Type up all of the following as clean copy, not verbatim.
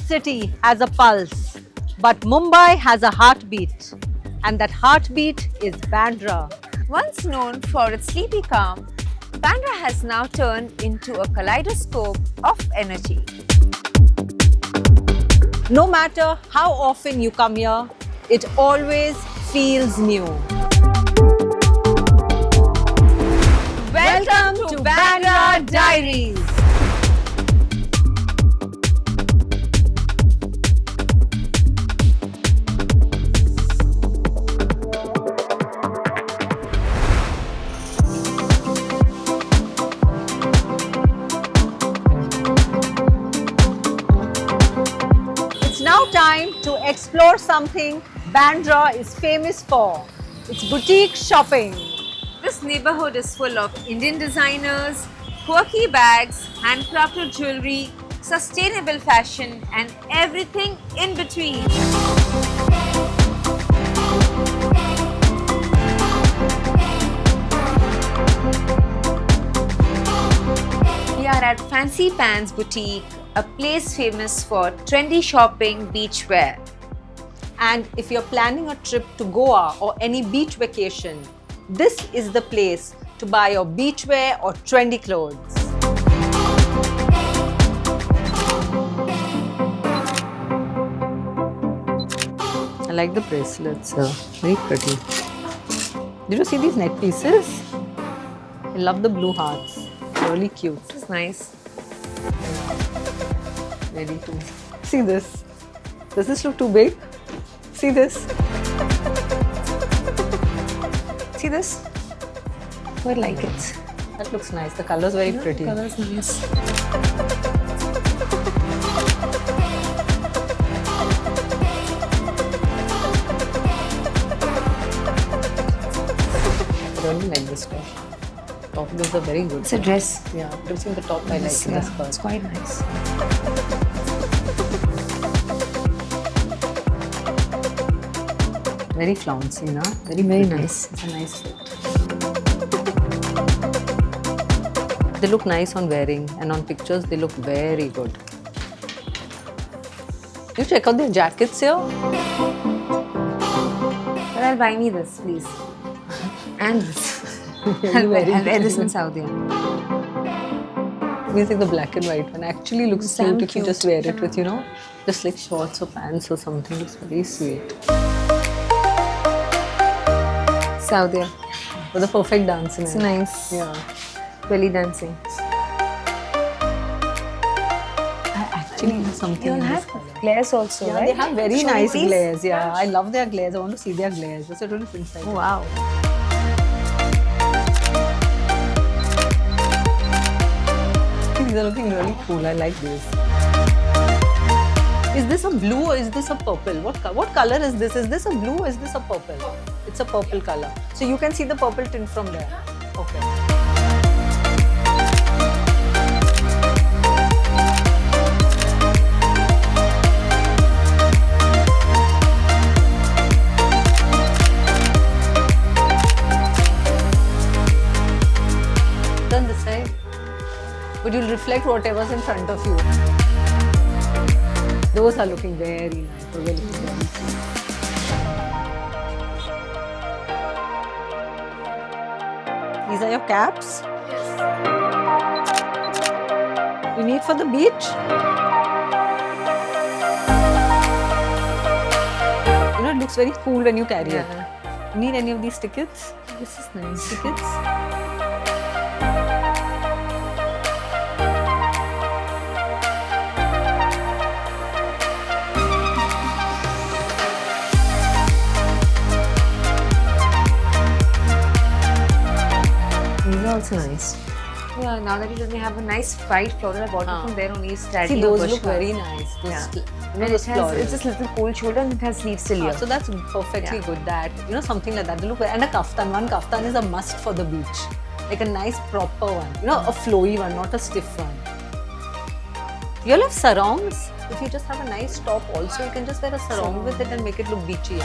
city has a pulse, but Mumbai has a heartbeat. And that heartbeat is Bandra. Once known for its sleepy calm, Bandra has now turned into a kaleidoscope of energy. No matter how often you come here, it always feels new. Welcome to Bandra Diaries. It's now time to explore something Bandra is famous for. It's boutique shopping. This neighborhood is full of Indian designers, quirky bags, handcrafted jewelry, sustainable fashion, and everything in between. We are at Fancy Pants Boutique, a place famous for trendy shopping beachwear. And if you're planning a trip to Goa or any beach vacation, this is the place to buy your beachwear or trendy clothes. I like the bracelets, very pretty. Did you see these neck pieces? I love the blue hearts, really cute. This is nice. Very too. See this. Does this look too big? See this? See this? I like it. That looks nice. The color's very pretty. The color is nice. I really like this top. Top looks are very good. It's a dress. Yeah, but I've seen the top I like Yes, in yeah, this skirt. it's quite nice. Very flouncy, na? Very pretty. nice. It's a nice fit. They look nice on wearing, and on pictures they look very good. You check out their jackets here. Well, buy me this, please. And this. I'll wear this in Saudi. We think the black and white one actually looks Damn cute if you cute. just wear it with, just like shorts or pants or something. Looks very sweet. Saudi. For the perfect dancing. It's nice. Yeah. Belly dancing. I actually have something You'll in this have color. glares also, Yeah, right? they have very Show me, nice please. glares. Yeah, I love their glares. I want to see their glares. That's what it is inside. Oh, wow. These are looking really cool. I like these. Is this a blue or is this a purple? What color is this? Is this a blue or is this a purple? It's a purple color. So you can see the purple tint from there. Okay. Turn this side. But you'll reflect whatever's in front of you. Those are looking very nice. Those are looking very nice. These are your caps? Yes. You need for the beach? It looks very cool when you carry it. You need any of these tickets? This is nice. Tickets? These are also nice. Yeah, now that you let me have a nice white floral, I bought it from there only. See, those look very nice. Those, Yeah. you know, And those florals. it's just little cold shoulder and it has sleeves still here. So that's perfectly Yeah. good. That something like that. They look and a kaftan. One kaftan is a must for the beach. Like a nice proper one. A flowy one, not a stiff one. You'll have sarongs. If you just have a nice top, also you can just wear a sarong with it and make it look beachy.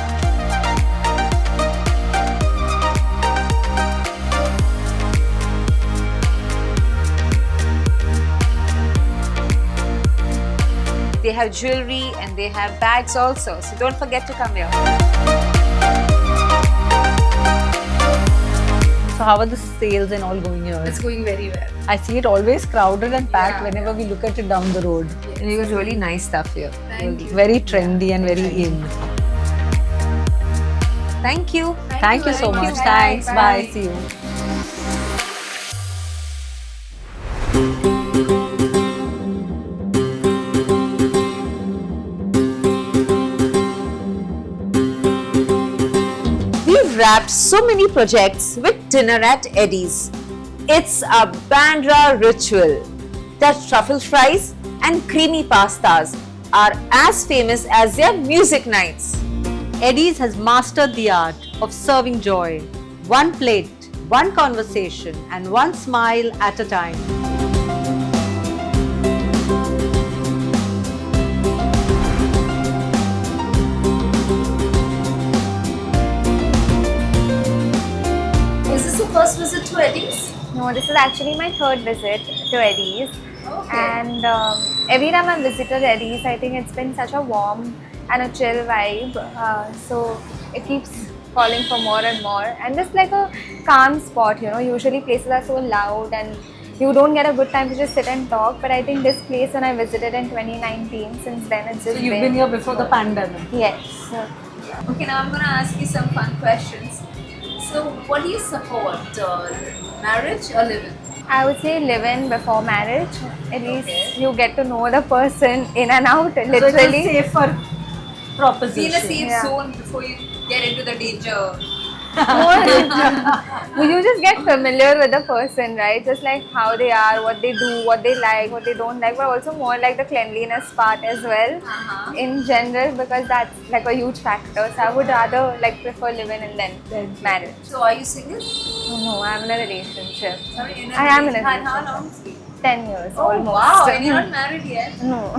they have jewelry, and they have bags also. So don't forget to come here. So how are the sales and all going here? It's going very well. I see it always crowded and packed Yeah, whenever we look at it down the road. And you got really nice stuff here. Thank you. Very trendy and very in. Thank you. Thank you so very much. much. Thanks. Bye. Bye. See you. We've wrapped so many projects with dinner at Eddie's. It's a Bandra ritual. Their truffle fries and creamy pastas are as famous as their music nights. Eddie's has mastered the art of serving joy. One plate, one conversation, and one smile at a time. Is this your first visit to Eddie's? No, this is actually my third visit to Eddie's. Okay. And every time I've visited Eddie's, I think it's been such a warm and a chill vibe. So it keeps calling for more and more. And just like a calm spot, you know, usually places are so loud and you don't get a good time to just sit and talk. But I think this place, when I visited in 2019, since then it's just So you've been here before the pandemic. Yes. Okay, now I'm going to ask you some fun questions. So, what do you support? Marriage or live-in? I would say live in before marriage. At least Okay. you get to know the person in and out, So it's literally. a safer Be in proposition. a safe Yeah. zone before you get into the danger. You just get familiar with the person, right? Just like how they are, what they do, what they like, what they don't like, but also more like the cleanliness part as well in general, because that's like a huge factor. So I would rather like prefer living and then marriage. So, are you single? No, I'm in a relationship. Sorry, in a I am in a relationship. And how relationship. long? 10 years Oh, almost. wow. And you're not married yet? No.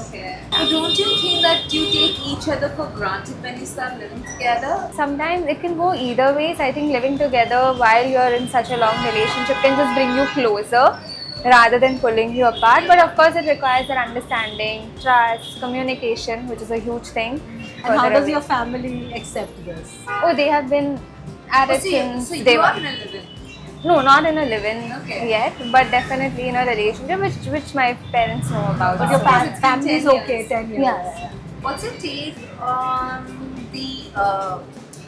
Okay. So, don't you think that you take each other for granted when you start living together? Sometimes it can go either ways. I think living together while you're in such a long relationship can just bring you closer rather than pulling you apart. But of course, it requires an understanding, trust, communication, which is a huge thing. And how further does away. your family accept this? Oh, they have been at it since So day you are one. in a live-in. No, not in a live-in Okay. yet, but definitely in a relationship, which my parents know about. But your Of course, it's been family is 10 okay, years. 10 years. Yeah. What's your take on the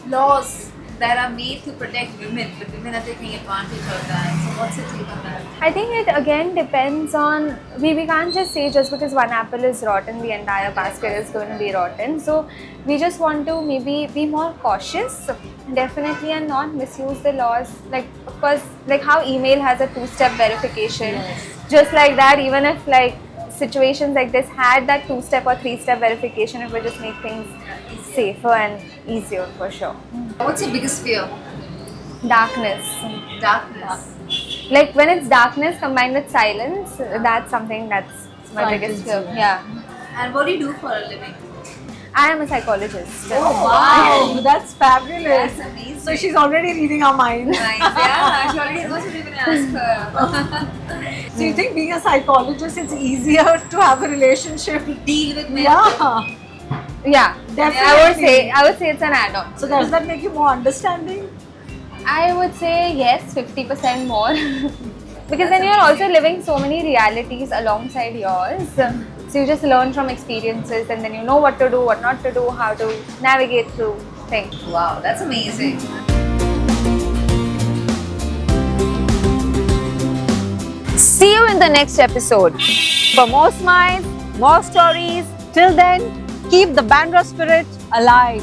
laws that are made to protect women, but women are taking advantage of that? So what's your take on that? I think it again depends on, we can't just say just because one apple is rotten, the entire basket is going to be rotten. So we just want to maybe be more cautious, definitely, and not misuse the laws. Like, of course, like how email has a two-step verification. Yes. Just like that, even if like situations like this had that two-step or three-step verification, it would just make things safer and easier for sure. What's your biggest fear? Darkness. Darkness. Like when it's darkness combined with silence, that's something that's my Frightens biggest fear. you. Yeah. And what do you do for a living? I am a psychologist. Wow, that's fabulous. That's amazing. So she's already reading our minds. Nice. Yeah, she already knows what you're going to ask her. So you think being a psychologist, it's easier to have a relationship? Deal with men. Yeah. Yeah. Definitely. I would say it's an add-on. So does that make you more understanding? I would say yes, 50% more. Because then you're also living so many realities alongside yours. So you just learn from experiences and then you know what to do, what not to do, how to navigate through things. Wow, that's amazing. See you in the next episode for more smiles, more stories. Till then, keep the Bandra spirit alive.